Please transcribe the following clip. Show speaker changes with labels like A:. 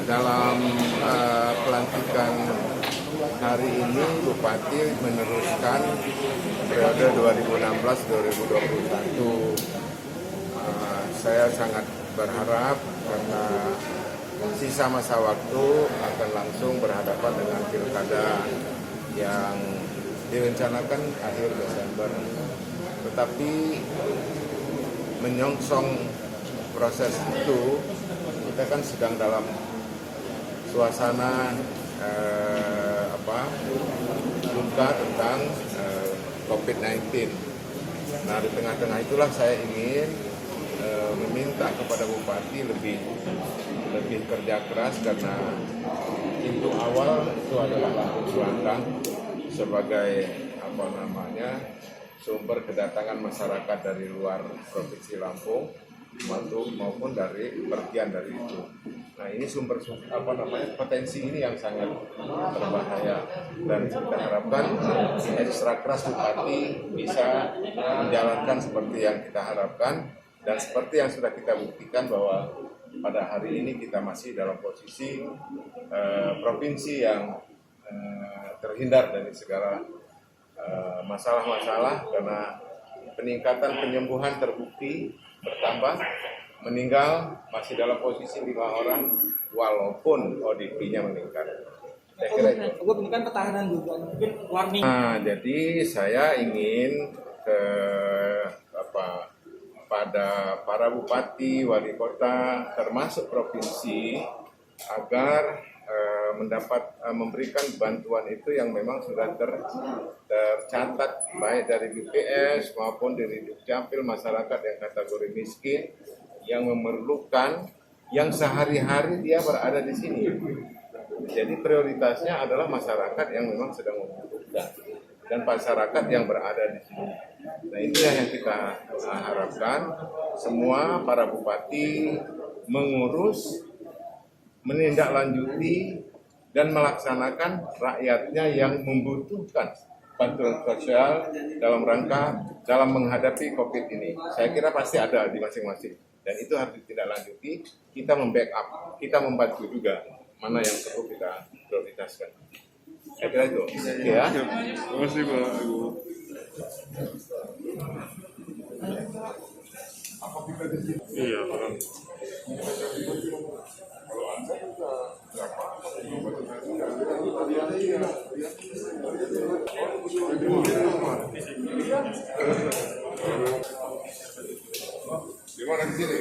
A: dalam pelantikan hari ini Bupati meneruskan periode 2016-2021. Saya sangat berharap karena sisa masa waktu akan langsung berhadapan dengan pilkada yang direncanakan akhir Desember. Tetapi menyongsong proses itu, kita kan sedang dalam suasana duka tentang COVID-19. Nah, di tengah-tengah itulah saya ingin meminta kepada Bupati lebih kerja keras, karena pintu awal itu adalah Lampung Selatan sebagai sumber kedatangan masyarakat dari luar Provinsi Lampung maupun dari pergian dari itu. Nah, ini sumber potensi ini yang sangat berbahaya, dan kita harapkan ekstra keras Bupati bisa menjalankan seperti yang kita harapkan, dan seperti yang sudah kita buktikan bahwa pada hari ini kita masih dalam posisi provinsi yang terhindar dari segala masalah-masalah, karena peningkatan penyembuhan terbukti bertambah, meninggal masih dalam posisi 5 orang walaupun ODP-nya meningkat. Saya kira itu.
B: Ini kan pertahanan juga, mungkin warning.
A: Nah, jadi saya ingin pada para bupati, wali kota, termasuk provinsi, agar memberikan bantuan itu yang memang sudah tercatat baik dari BPS maupun dari Dukcapil, masyarakat yang kategori miskin yang memerlukan, yang sehari-hari dia berada di sini. Jadi prioritasnya adalah masyarakat yang memang sedang membutuhkan dan masyarakat yang berada di sini. Nah, itulah yang kita harapkan semua para bupati mengurus, menindaklanjuti dan melaksanakan rakyatnya yang membutuhkan bantuan sosial dalam menghadapi COVID ini. Saya kira pasti ada di masing-masing, dan itu harus ditindaklanjuti. Kita membackup, kita membantu juga mana yang perlu kita prioritaskan. Saya kira itu. Ya.
C: Terima kasih Pak Ibu. Iya, Pak.
A: Di mana di sini?